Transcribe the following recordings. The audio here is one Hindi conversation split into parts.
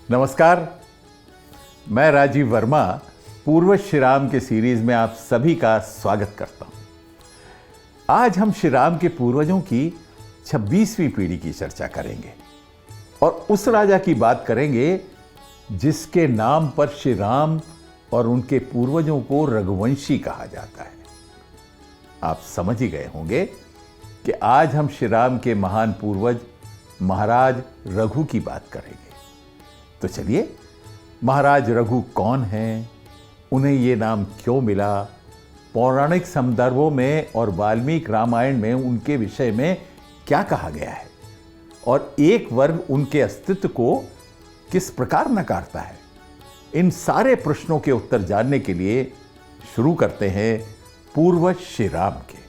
नमस्कार, मैं राजीव वर्मा पूर्वज श्री राम के सीरीज में आप सभी का स्वागत करता हूं। आज हम श्री राम के पूर्वजों की 26वीं पीढ़ी की चर्चा करेंगे और उस राजा की बात करेंगे जिसके नाम पर श्री राम और उनके पूर्वजों को रघुवंशी कहा जाता है। आप समझ ही गए होंगे कि आज हम श्री राम के महान पूर्वज महाराज रघु की बात करेंगे। तो चलिए, महाराज रघु कौन हैं, उन्हें ये नाम क्यों मिला, पौराणिक संदर्भों में और वाल्मीकि रामायण में उनके विषय में क्या कहा गया है और एक वर्ग उनके अस्तित्व को किस प्रकार नकारता है, इन सारे प्रश्नों के उत्तर जानने के लिए शुरू करते हैं पूर्वज श्री राम के।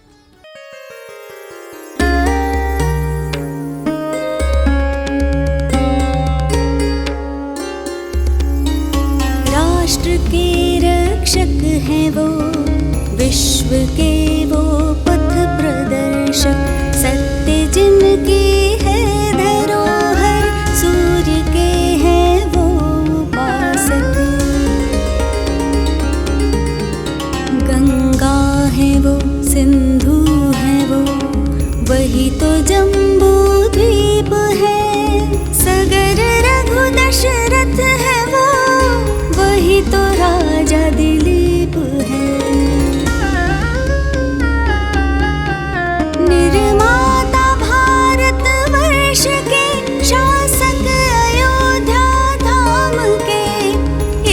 राष्ट्र के रक्षक हैं वो, विश्व के वो पथ प्रदर्शक, सत्य जिनके है धरोहर, सूर्य के हैं वो उपासक। गंगा है वो, सिंधु है वो, वही तो जम्बू द्वीप है, सगर रघु दशरथ है वो, वही तो राजा दिलीप है। निर्माता भारत वर्ष के, शासक अयोध्या धाम के,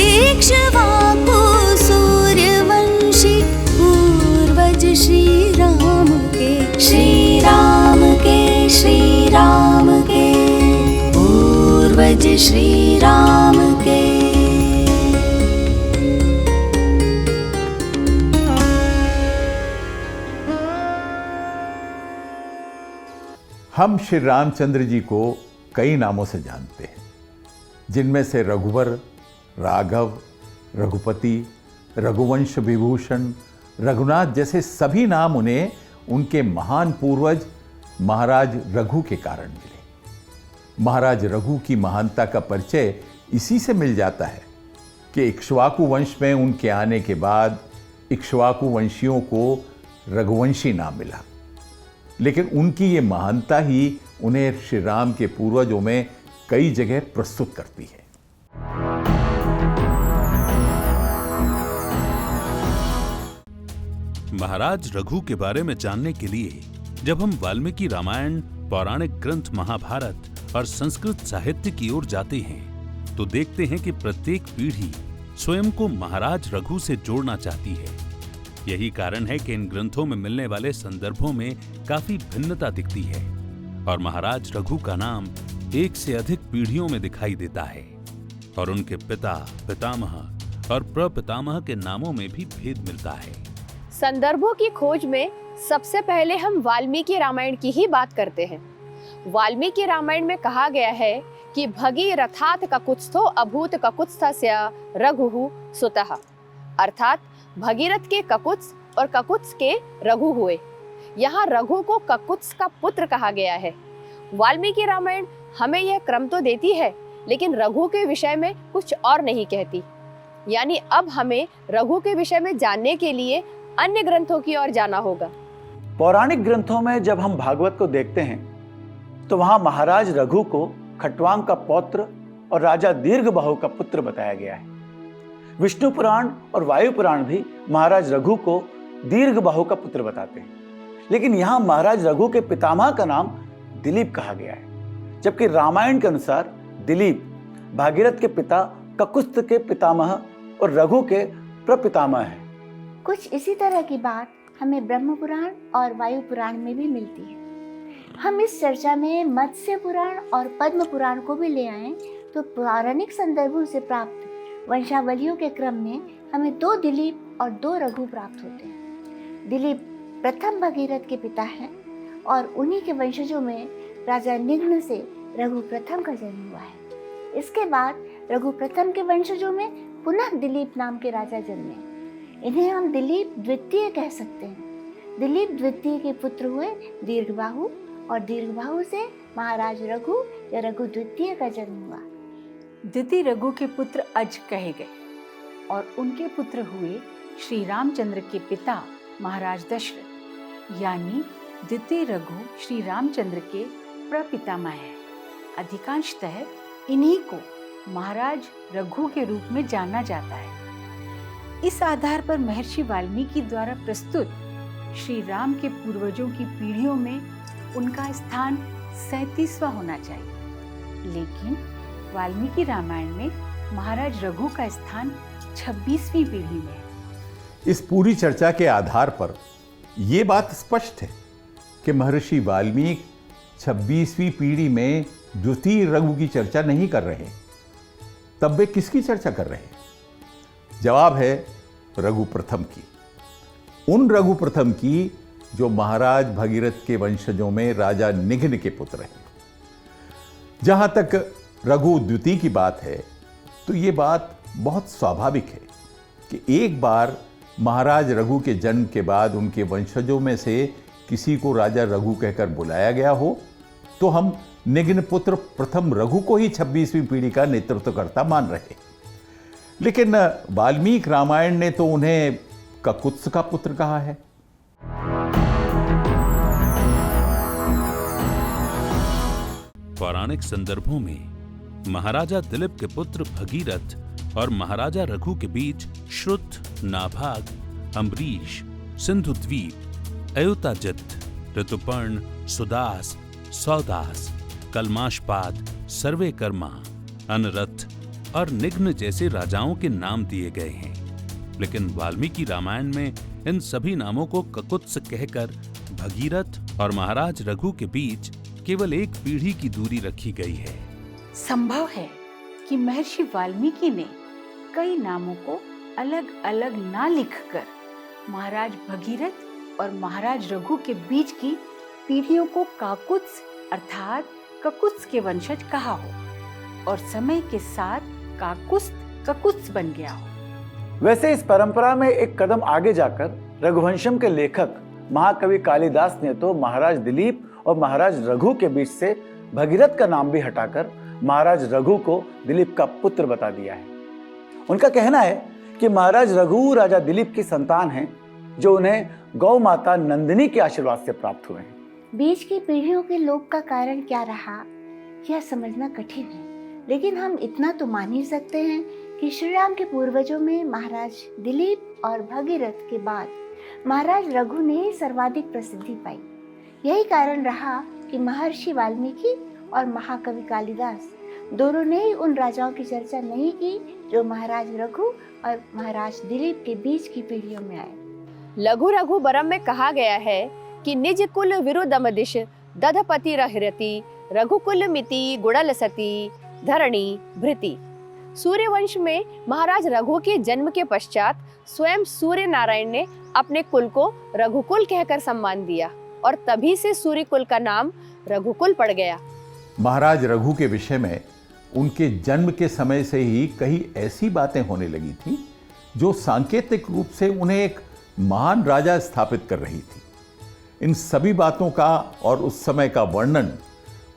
इक्ष्वाकु सूर्यवंशी, पूर्वज श्री राम के, श्री राम के, श्री राम के, पूर्वज श्री राम के। हम श्री रामचंद्र जी को कई नामों से जानते हैं, जिनमें से रघुवर, राघव, रघुपति, रघुवंश विभूषण, रघुनाथ जैसे सभी नाम उन्हें उनके महान पूर्वज महाराज रघु के कारण मिले। महाराज रघु की महानता का परिचय इसी से मिल जाता है कि इक्ष्वाकु वंश में उनके आने के बाद इक्ष्वाकु वंशियों को रघुवंशी नाम मिला, लेकिन उनकी ये महानता ही उन्हें श्री राम के पूर्वजों में कई जगह प्रस्तुत करती है। महाराज रघु के बारे में जानने के लिए जब हम वाल्मीकि रामायण, पौराणिक ग्रंथ महाभारत और संस्कृत साहित्य की ओर जाते हैं तो देखते हैं कि प्रत्येक पीढ़ी स्वयं को महाराज रघु से जोड़ना चाहती है। यही कारण है कि इन ग्रंथों में मिलने वाले संदर्भों में काफी भिन्नता दिखती है और महाराज रघु का नाम एक से अधिक पीढ़ियों में दिखाई देता है और उनके पिता, पितामह और प्रपितामह के नामों में भी भेद मिलता है। संदर्भों की खोज में सबसे पहले हम वाल्मीकि रामायण की ही बात करते हैं। वाल्मीकि रामायण में कहा गया है कि भगीरथात् ककुत्स्थो अभूत ककुत्स्थस्य रघुः सुतः, अर्थात भगीरथ के ककुत्स और ककुत्स के रघु हुए। यहाँ रघु को ककुत्स का पुत्र कहा गया है। वाल्मीकि रामायण हमें यह क्रम तो देती है, लेकिन रघु के विषय में कुछ और नहीं कहती। यानी अब हमें रघु के विषय में जानने के लिए अन्य ग्रंथों की ओर जाना होगा। पौराणिक ग्रंथों में जब हम भागवत को देखते हैं तो वहां महाराज रघु को खट्वांग का पौत्र और राजा दीर्घबाहु का पुत्र बताया गया है। विष्णु पुराण और वायु पुराण भी महाराज रघु को दीर्घबाहु का पुत्र बताते हैं, लेकिन यहाँ महाराज रघु के पितामह का नाम दिलीप कहा गया है, जबकि रामायण के अनुसार दिलीप भागीरथ के पिता ककुत्स्थ के पितामह और रघु के प्रपितामह हैं। कुछ इसी तरह की बात हमें ब्रह्म पुराण और वायु पुराण में भी मिलती है। हम इस चर्चा में मत्स्य पुराण और पद्म पुराण को भी ले आए तो पौराणिक संदर्भों से प्राप्त वंशावलियों के क्रम में हमें 2 दिलीप और 2 रघु प्राप्त होते हैं। दिलीप प्रथम भगीरथ के पिता हैं और उन्हीं के वंशजों में राजा निग्न से रघु प्रथम का जन्म हुआ है। इसके बाद रघु प्रथम के वंशजों में पुनः दिलीप नाम के राजा जन्मे। इन्हें हम दिलीप द्वितीय कह सकते हैं। दिलीप द्वितीय के पुत्र हुए दीर्घबाहु और दीर्घबाहु से महाराज रघु या रघु द्वितीय का जन्म हुआ। द्वितीय रघु के पुत्र अज कहे गए और उनके पुत्र हुए श्री रामचंद्र के पिता महाराज दशरथ, यानी द्वितीय रघु श्री रामचंद्र के प्रपितामह है। अधिकांशतः इन्हीं को महाराज रघु के रूप में जाना जाता है। इस आधार पर महर्षि वाल्मीकि द्वारा प्रस्तुत श्री राम के पूर्वजों की पीढ़ियों में उनका स्थान 37वां होना चाहिए, लेकिन वाल्मीकि रामायण में महाराज रघु का स्थान 26वीं पीढ़ी में है। इस पूरी चर्चा के आधार पर यह बात स्पष्ट है कि महर्षि वाल्मीकि 26वीं पीढ़ी में द्वितीय रघु की चर्चा नहीं कर रहे। तब वे किसकी चर्चा कर रहे हैं? जवाब है रघु प्रथम की, उन रघु प्रथम की जो महाराज भगीरथ के वंशजों में राजा निघ्न के पुत्र हैं। जहां तक रघु द्वितीय की बात है तो यह बात बहुत स्वाभाविक है कि एक बार महाराज रघु के जन्म के बाद उनके वंशजों में से किसी को राजा रघु कहकर बुलाया गया हो तो हम निघ्न पुत्र प्रथम रघु को ही 26वीं पीढ़ी का नेतृत्वकर्ता मान रहे। लेकिन वाल्मीकि रामायण ने तो उन्हें ककुत्स का पुत्र कहा है। पौराणिक संदर्भों में महाराजा दिलीप के पुत्र भगीरथ और महाराजा रघु के बीच श्रुत, नाभाग, अम्बरीश, सिंधुद्वीप, अयोताजित, ऋतुपर्ण, सुदास, सौदास, कलमाशपाद, सर्वेकर्मा, अनरथ और निघ्न जैसे राजाओं के नाम दिए गए हैं। लेकिन वाल्मीकि रामायण में इन सभी नामों को ककुत्स कहकर भगीरथ और महाराज रघु के बीच केवल एक पीढ़ी की दूरी रखी गई है। संभव है कि महर्षि वाल्मीकि ने कई नामों को अलग अलग ना लिखकर महाराज भगीरथ और महाराज रघु के बीच की पीढ़ियों को काकुत्स अर्थात ककुत्स के वंशज कहा हो और समय के साथ काकुत्स ककुत्स बन गया हो। वैसे इस परंपरा में एक कदम आगे जाकर रघुवंशम के लेखक महाकवि कालिदास ने तो महाराज दिलीप और महाराज रघु के बीच से भगीरथ का नाम भी हटाकर महाराज रघु को दिलीप का पुत्र बता दिया है। उनका कहना है कि महाराज रघु राजा दिलीप की संतान हैं, जो उन्हें गौ माता नंदिनी के आशीर्वाद से प्राप्त हुए हैं। बीच की पीढ़ियों के लोप का कारण क्या रहा, यह समझना कठिन है, लेकिन हम इतना तो मान ही सकते हैं कि श्री राम के पूर्वजों में महाराज दिलीप और भगीरथ के बाद महाराज रघु ने सर्वाधिक प्रसिद्धि पाई। यही कारण रहा कि महर्षि वाल्मीकि और महाकवि कालिदास दोनों ने ही उन राजाओं की चर्चा नहीं की जो महाराज रघु और महाराज दिलीप के बीच की पीढ़ियों में आए। लघु रघुबरम में कहा गया है कि निज कुल विरुदमदिश दधपति रहरति रघुकुल मिति गुणलसति धरणी भृति। सूर्य वंश में महाराज रघु के जन्म के पश्चात स्वयं सूर्य नारायण ने अपने कुल को रघुकुल कहकर सम्मान दिया और तभी से सूर्य कुल का नाम रघुकुल पड़ गया। महाराज रघु के विषय में उनके जन्म के समय से ही कई ऐसी बातें होने लगी थी जो सांकेतिक रूप से उन्हें एक महान राजा स्थापित कर रही थी। इन सभी बातों का और उस समय का वर्णन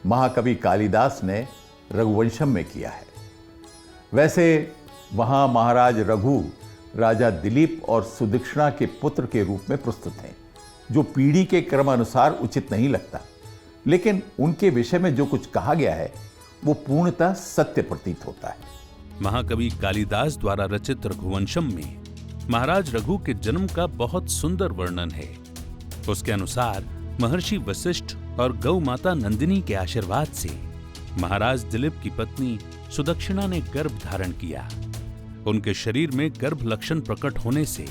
महाकवि कालिदास ने रघुवंशम में किया है। वैसे वहां महाराज रघु राजा दिलीप और सुदक्षिणा के पुत्र के रूप में प्रस्तुत हैं, जो पीढ़ी के क्रमानुसार उचित नहीं लगता, लेकिन उनके विषय में जो कुछ कहा गया है वो पूर्णतः सत्य प्रतीत होता है। महाकवि कालिदास द्वारा रचित रघुवंशम में महाराज रघु के जन्म का बहुत सुंदर वर्णन है। उसके अनुसार महर्षि वशिष्ठ और गौ माता नंदिनी के आशीर्वाद से महाराज दिलीप की पत्नी सुदक्षिणा ने गर्भ धारण किया। उनके शरीर में गर्भ लक्षण प्रकट होने से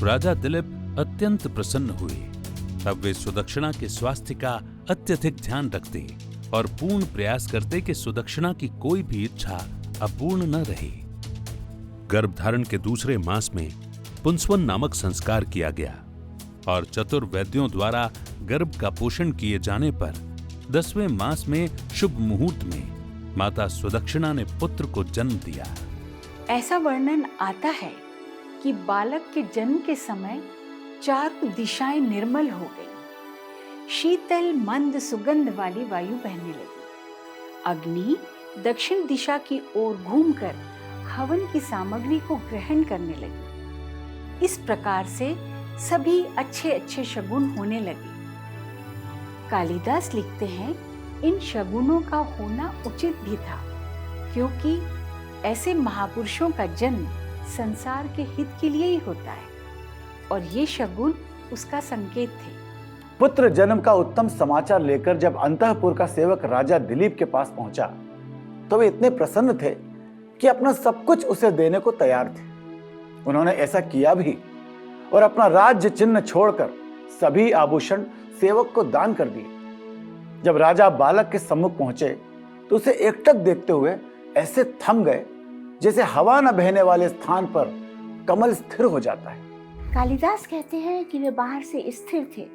राजा दिलीप अत्यंत प्रसन्न हुए। अब वे सुदक्षिणा के स्वास्थ्य का अत्यधिक ध्यान रखते और पूर्ण प्रयास करते कि सुदक्षिणा की कोई भी इच्छा अपूर्ण न रहे। गर्भधारण के दूसरे मास में पुंसवन नामक संस्कार किया गया और चतुर्वैद्यों द्वारा गर्भ का पोषण किए जाने पर 10वें मास में शुभ मुहूर्त में माता सुदक्षिणा ने पुत्र को जन्म दिया। ऐसा वर्णन आता है कि बालक के जन्म के समय चारों दिशाएं निर्मल हो गईं। शीतल मंद सुगंध वाली वायु बहने लगी। अग्नि दक्षिण दिशा की ओर घूमकर हवन की सामग्री को ग्रहण करने लगी। इस प्रकार से सभी अच्छे अच्छे शगुन होने लगे। कालिदास लिखते हैं, इन शगुनों का होना उचित भी था, क्योंकि ऐसे महापुरुषों का जन्म संसार के हित के लिए ही होता है और ये शगुन उसका संकेत थे। पुत्र जन्म का उत्तम समाचार लेकर जब अंतःपुर का सेवक राजा दिलीप के पास पहुंचा तो वे इतने प्रसन्न थे कि अपना सब कुछ उसे देने को तैयार थे। उन्होंने ऐसा किया भी और अपना राज्य चिन्ह छोड़कर सभी आभूषण सेवक को दान कर दिए। जब राजा बालक के सम्मुख पहुंचे तो उसे एकटक देखते हुए ऐसे थम गए जैसे हवा न बहने वाले स्थान पर कमल स्थिर हो जाता है। कालिदास कहते हैं कि वे बाहर से स्थिर थे,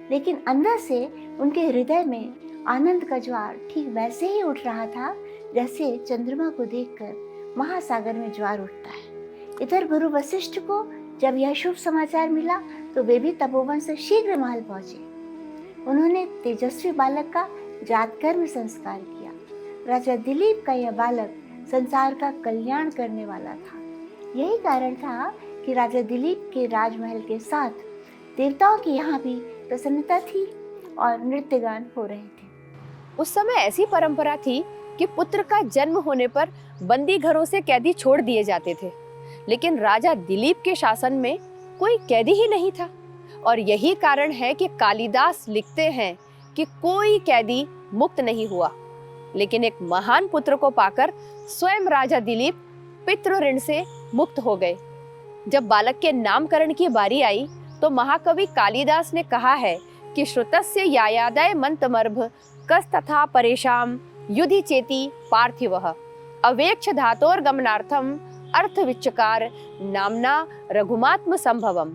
लेकिन अंदर से उनके हृदय में आनंद का ज्वार ठीक वैसे ही उठ रहा था जैसे चंद्रमा को देखकर महासागर में ज्वार उठता है। इधर गुरु वशिष्ठ को जब यह शुभ समाचार मिला तो वे भी तपोवन से शीघ्र महल पहुंचे। उन्होंने तेजस्वी बालक का जातकर्म संस्कार किया। राजा दिलीप का यह बालक संसार का कल्याण करने वाला था। यही कारण था कि राजा दिलीप के राजमहल के साथ देवताओं की यहाँ भी प्रसन्नता थी और नृत्य गान हो रहे थे। उस समय ऐसी परंपरा थी कि पुत्र का जन्म होने पर बंदी घरों से कैदी छोड़ दिए जाते थे, लेकिन राजा दिलीप के शासन में कोई कैदी ही नहीं था। और यही कारण है कि कालिदास लिखते हैं कि कोई कैदी मुक्त नहीं हुआ, लेकिन एक महान पुत्र को पाकर स्वयं राजा दिलीप पितृ ऋण से मुक्त हो गए। जब बालक के नामकरण की बारी आई तो महाकवि कालिदास ने कहा है कि श्रुतस्य यायादय मंतमर्भ कस तथा परेशाम युधि चेति पार्थिवः अवेक्ष धातोर गमनार्थम अर्थ विच्चकार नामना रघुमात्म संभवम।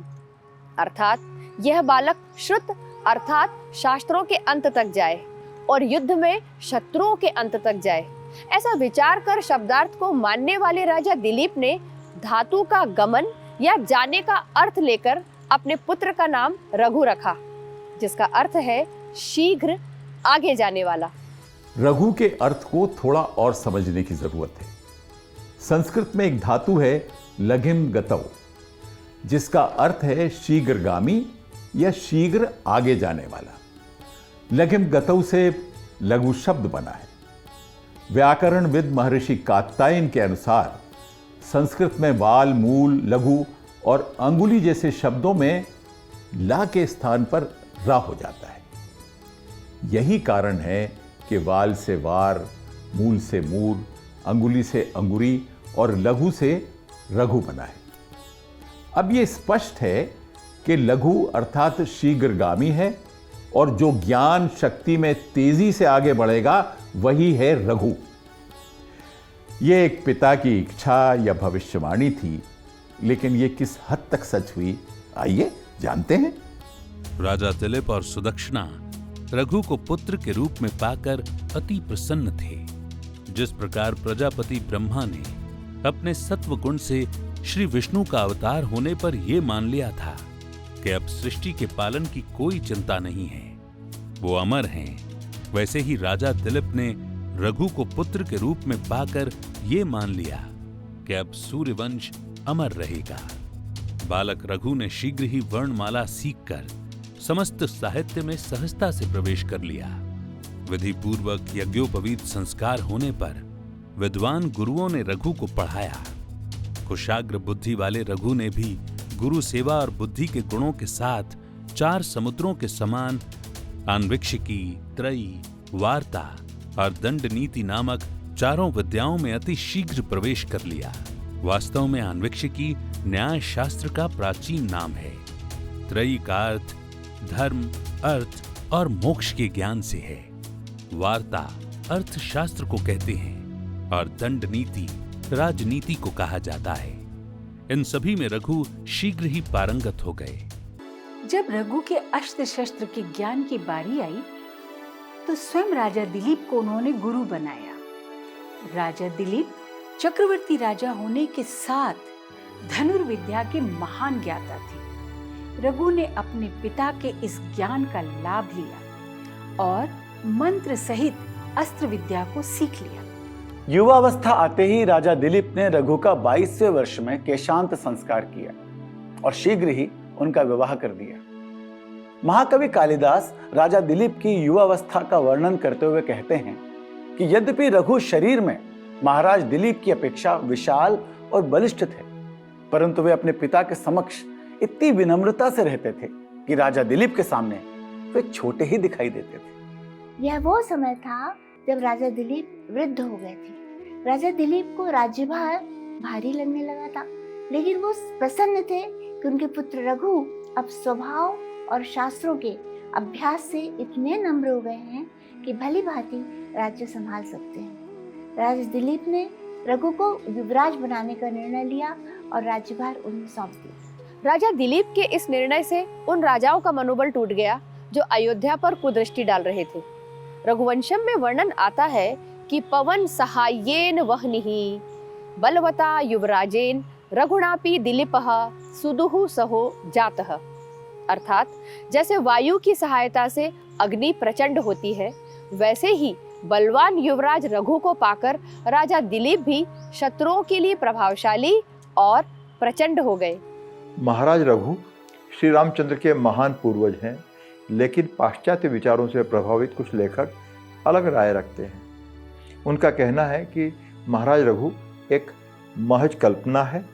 अर्थात यह बालक श्रुत अर्थात शास्त्रों के अंत तक जाए और युद्ध में शत्रुओं के अंत तक जाए, ऐसा विचार कर शब्दार्थ को मानने वाले राजा दिलीप ने धातु का गमन या जाने का अर्थ लेकर अपने पुत्र का नाम रघु रखा, जिसका अर्थ है शीघ्र आगे जाने वाला। रघु के अर्थ को थोड़ा और समझने की जरूरत है। संस्कृत में एक धातु है लघिम गतौ, जिसका अर्थ है शीघ्रगामी या शीघ्र आगे जाने वाला। लघिम गतौ से लघु शब्द बना है। व्याकरणविद महर्षि कात्यायन के अनुसार संस्कृत में वाल, मूल, लघु और अंगुली जैसे शब्दों में ला के स्थान पर रा हो जाता है। यही कारण है कि वाल से वार, मूल से मूल, अंगुली से अंगुरी और लघु से रघु बना है। अब यह स्पष्ट है कि लघु अर्थात शीघ्रगामी है और जो ज्ञान शक्ति में तेजी से आगे बढ़ेगा वही है रघु। यह एक पिता की इच्छा या भविष्यवाणी थी, लेकिन यह किस हद तक सच हुई, आइए जानते हैं। राजा दिलीप और सुदक्षिणा रघु को पुत्र के रूप में पाकर अति प्रसन्न थे। जिस प्रकार प्रजापति ब्रह्मा ने अपने सत्व गुण से श्री विष्णु का अवतार होने पर यह मान लिया था कि अब सृष्टि के पालन की कोई चिंता नहीं है, वो अमर हैं, वैसे ही राजा दिलीप ने रघु को पुत्र के रूप में पाकर ये मान लिया कि अब सूर्यवंश अमर रहेगा। बालक रघु ने शीघ्र ही वर्णमाला सीखकर समस्त साहित्य में सहजता से प्रवेश कर लिया। विधि पूर्वक यज्ञोपवीत संस्कार होने पर विद्वान गुरुओं ने रघु को पढ़ाया। कुशाग्र बुद्धि वाले रघु ने भी गुरु सेवा और बुद्धि के गुणों के साथ 4 समुद्रों के समान आन्वीक्षिकी, त्रयी, वार्ता और दंड नीति नामक 4 विद्याओं में अति शीघ्र प्रवेश कर लिया। वास्तव में आन्वीक्षिकी न्याय शास्त्र का प्राचीन नाम है। त्रयी का अर्थ धर्म, अर्थ और मोक्ष के ज्ञान से है। वार्ता अर्थशास्त्र को कहते हैं और दंड नीति राजनीति को कहा जाता है। इन सभी में रघु शीघ्र ही पारंगत हो गए। जब रघु के अस्त्र शस्त्र के ज्ञान की बारी आई तो स्वयं राजा दिलीप को उन्होंने गुरु बनाया। राजा दिलीप चक्रवर्ती राजा होने के साथ धनुर्विद्या के महान ज्ञाता थे। रघु ने अपने पिता के इस ज्ञान का लाभ लिया और मंत्र सहित अस्त्र विद्या को सीख लिया। युवावस्था आते ही राजा दिलीप ने रघु का 22वें वर्ष में केशांत संस्कार किया और शीघ्र ही उनका विवाह कर दिया। महाकवि कालिदास राजा दिलीप की युवावस्था का वर्णन करते हुए कहते हैं कि यद्यपि रघु शरीर में महाराज दिलीप की अपेक्षा विशाल और बलिष्ठ थे, परंतु वे अपने पिता के समक्ष इतनी विनम्रता से रहते थे कि राजा दिलीप के सामने वे छोटे ही दिखाई देते थे। यह वो समय था जब राजा दिलीप वृद्ध हो गए थे। राजा दिलीप को राज्यभार भारी लगने लगा था, लेकिन वो प्रसन्न थे कि उनके पुत्र रघु अब स्वभाव और शास्त्रों के अभ्यास से इतने नम्र हो गए हैं कि भली भांति राज्य संभाल सकते हैं। राजा दिलीप ने रघु को युवराज बनाने का निर्णय लिया और राज्यभार उन्हें सौंप दिया। राजा दिलीप के इस निर्णय से उन राजाओं का मनोबल टूट गया जो अयोध्या पर कुदृष्टि डाल रहे थे। रघुवंशम में वर्णन आता है कि पवन सहायेन वह्निहि बलवता युवराजेन रघुणापि दिलीपः सुदुः सहो जातः। अर्थात जैसे वायु की सहायता से अग्नि प्रचंड होती है, वैसे ही बलवान युवराज रघु को पाकर राजा दिलीप भी शत्रुओं के लिए प्रभावशाली और प्रचंड हो गए। महाराज रघु श्री रामचंद्र के महान पूर्वज हैं, लेकिन पाश्चात्य विचारों से प्रभावित कुछ लेखक अलग राय रखते हैं। उनका कहना है कि महाराज रघु एक महज कल्पना है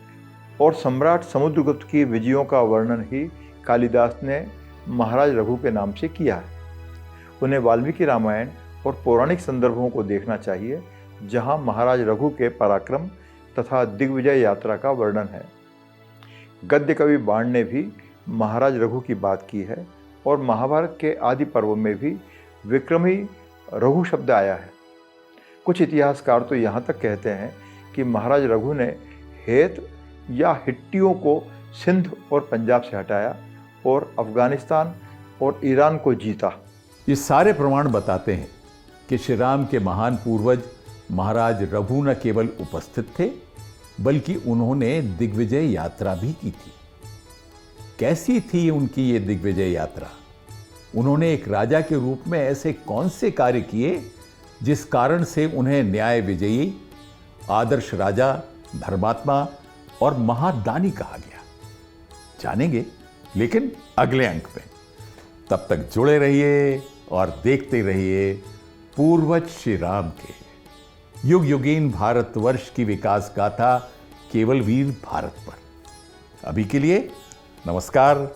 और सम्राट समुद्रगुप्त की विजयों का वर्णन ही कालिदास ने महाराज रघु के नाम से किया है। उन्हें वाल्मीकि रामायण और पौराणिक संदर्भों को देखना चाहिए, जहां महाराज रघु के पराक्रम तथा दिग्विजय यात्रा का वर्णन है। गद्य कवि बाण ने भी महाराज रघु की बात की है और महाभारत के आदि पर्व में भी विक्रमी रघु शब्द आया है। कुछ इतिहासकार तो यहाँ तक कहते हैं कि महाराज रघु ने हेत या हिट्टियों को सिंध और पंजाब से हटाया और अफगानिस्तान और ईरान को जीता। ये सारे प्रमाण बताते हैं कि श्री राम के महान पूर्वज महाराज रघु न केवल उपस्थित थे, बल्कि उन्होंने दिग्विजय यात्रा भी की थी। कैसी थी उनकी ये दिग्विजय यात्रा? उन्होंने एक राजा के रूप में ऐसे कौन से कार्य किए जिस कारण से उन्हें न्याय विजयी, आदर्श राजा, धर्मात्मा और महादानी कहा गया? जानेंगे, लेकिन अगले अंक में। तब तक जुड़े रहिए और देखते रहिए पूर्वज श्री राम के युग युगीन भारतवर्ष की विकास गाथा केवल वीर भारत पर। अभी के लिए नमस्कार।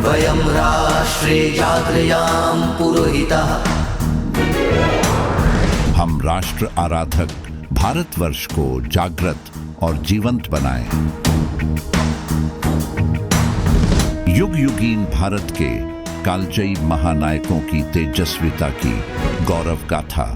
वयं राष्ट्रे जागृयाम पुरोहितः। हम राष्ट्र आराधक भारतवर्ष को जागृत और जीवंत बनाएं। युग युगीन भारत के कालजयी महानायकों की तेजस्विता की गौरव गाथा